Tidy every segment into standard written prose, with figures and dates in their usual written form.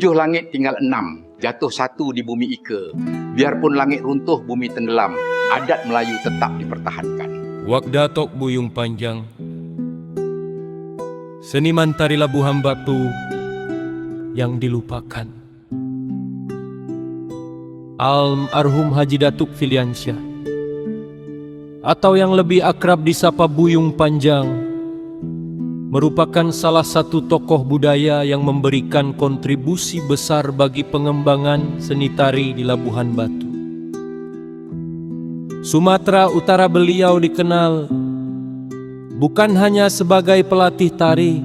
7 langit tinggal 6, jatuh 1 di bumi Ika. Biarpun langit runtuh, bumi tenggelam, adat Melayu tetap dipertahankan. Wak Datuk Buyung Panjang, seniman tari Labuhan Batu yang dilupakan. Almarhum Haji Datuk Filiansyah, atau yang lebih akrab disapa Buyung Panjang, merupakan salah satu tokoh budaya yang memberikan kontribusi besar bagi pengembangan seni tari di Labuhan Batu. Sumatera Utara beliau dikenal bukan hanya sebagai pelatih tari,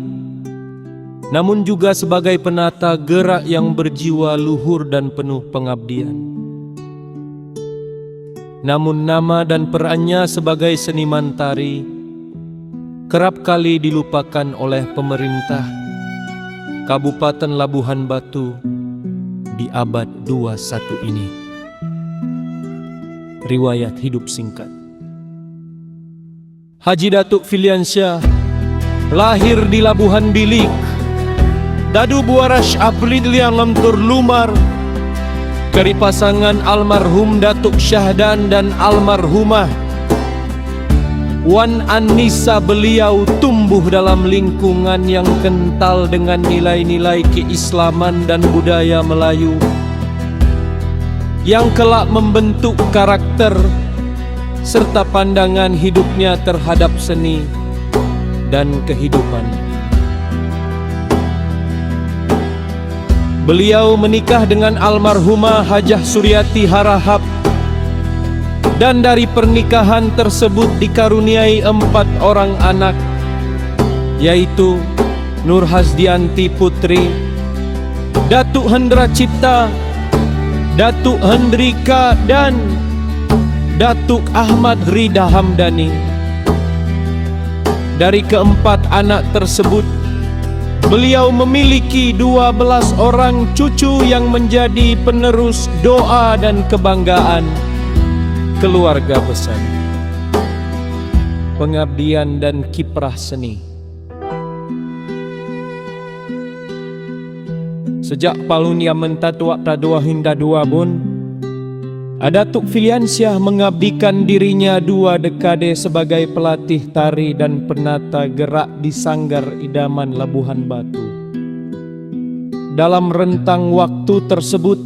namun juga sebagai penata gerak yang berjiwa luhur dan penuh pengabdian. Namun nama dan perannya sebagai seniman tari kerap kali dilupakan oleh pemerintah Kabupaten Labuhan Batu di abad 21 ini. Riwayat hidup singkat. Haji Datuk Filiansyah lahir di Labuhan Bilik, Dadu Buarash April yang lemtur lumar, dari pasangan almarhum Datuk Syahdan dan almarhumah Wan Anissa. Beliau tumbuh dalam lingkungan yang kental dengan nilai-nilai keislaman dan budaya Melayu yang kelak membentuk karakter serta pandangan hidupnya terhadap seni dan kehidupan. Beliau menikah dengan almarhumah Hajah Suryati Harahap, dan dari pernikahan tersebut dikaruniai 4 orang anak, yaitu Nur Hasdianti Putri, Datuk Hendra Cipta, Datuk Hendrika, dan Datuk Ahmad Rida Hamdani. Dari keempat anak tersebut, beliau memiliki 12 orang cucu yang menjadi penerus doa dan kebanggaan keluarga besar. Pengabdian dan kiprah seni. Sejak palunia mentatuak tadua hinda 2 bun, Datuk Filiansyah mengabdikan dirinya 2 dekade sebagai pelatih tari dan penata gerak di Sanggar Idaman Labuhan Batu. Dalam rentang waktu tersebut,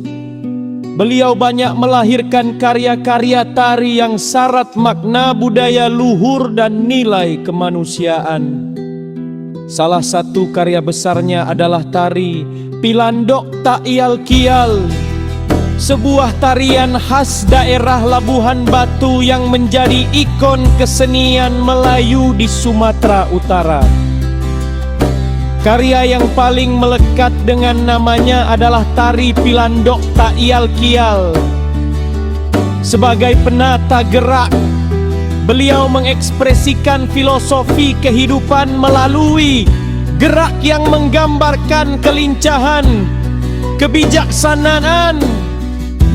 beliau banyak melahirkan karya-karya tari yang syarat makna budaya luhur dan nilai kemanusiaan. Salah satu karya besarnya adalah tari Pilandok Ta'iyal Kial, sebuah tarian khas daerah Labuhan Batu yang menjadi ikon kesenian Melayu di Sumatera Utara. Karya yang paling melekat dengan namanya adalah tari Pilandok Ta'iyal Kial. Sebagai penata gerak, beliau mengekspresikan filosofi kehidupan melalui gerak yang menggambarkan kelincahan, kebijaksanaan,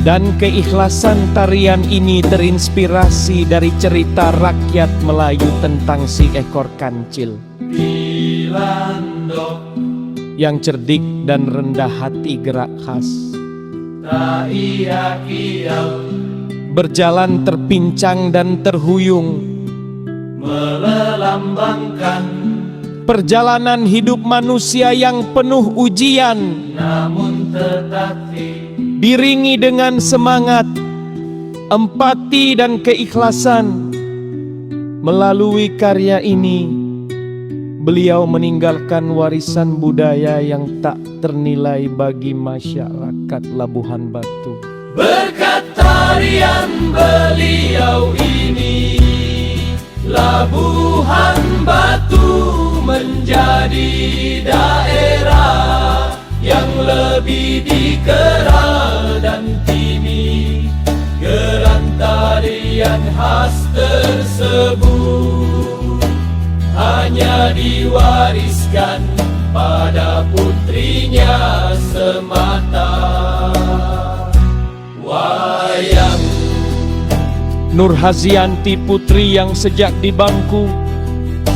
dan keikhlasan. Tarian ini terinspirasi dari cerita rakyat Melayu tentang si ekor kancil Pilandok yang cerdik dan rendah hati, gerak khas Ta'iyal Kial, berjalan terpincang dan terhuyung, melambangkan perjalanan hidup manusia yang penuh ujian, namun tetapi diringi dengan semangat, empati, dan keikhlasan. Melalui karya ini, beliau meninggalkan warisan budaya yang tak ternilai bagi masyarakat Labuhan Batu. Berkat tarian beliau ini, Labuhan Batu menjadi daerah yang lebih dikenal, dan kini gerak tarian khas tersebut hanya diwariskan pada putrinya semata. Wayang Nur Hasdianti Putri yang sejak di bangku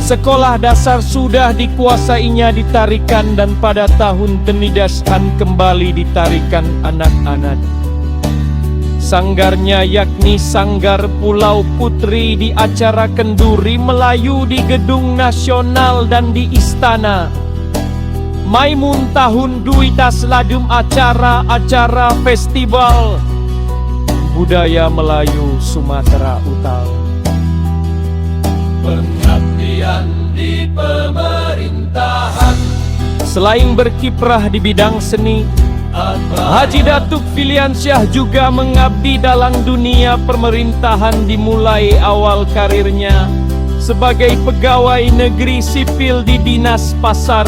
Sekolah dasar sudah dikuasainya ditarikan, dan pada tahun Tenidasan kembali ditarikan anak-anak. Sanggarnya yakni Sanggar Pulau Putri di acara kenduri Melayu di Gedung Nasional dan di Istana. Maimun tahun duita seladum acara-acara festival budaya Melayu Sumatera Utara. Pengabdian di pemerintahan. Selain berkiprah di bidang seni, Haji Datuk Filiansyah juga mengabdi dalam dunia pemerintahan dimulai awal karirnya sebagai pegawai negeri sipil di Dinas Pasar,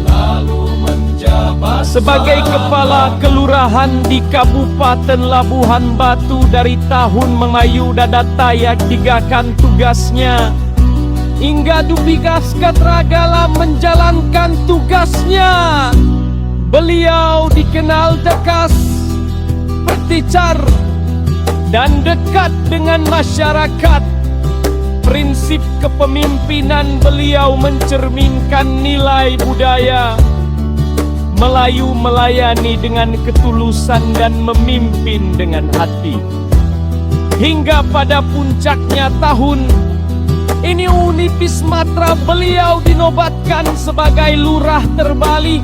lalu menjabat sebagai kepala kelurahan di Kabupaten Labuhan Batu dari tahun Melayu Dadatayak tigakan tugasnya hingga Dubigas Katragala menjalankan tugasnya. Beliau dikenal tegas, berticar, dan dekat dengan masyarakat. Prinsip kepemimpinan beliau mencerminkan nilai budaya Melayu, melayani dengan ketulusan dan memimpin dengan hati. Hingga pada puncaknya tahun ini Unipis Matra, beliau dinobatkan sebagai lurah terbalik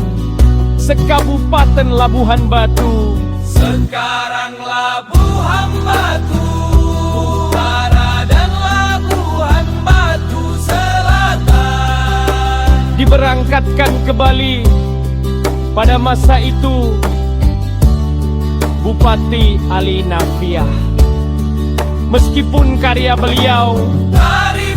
sekabupaten Labuhan Batu. Sekarang Labuhan Batu Utara dan Labuhan Batu Selatan diberangkatkan ke Bali. Pada masa itu Bupati Ali Nafiah. Meskipun karya beliau dari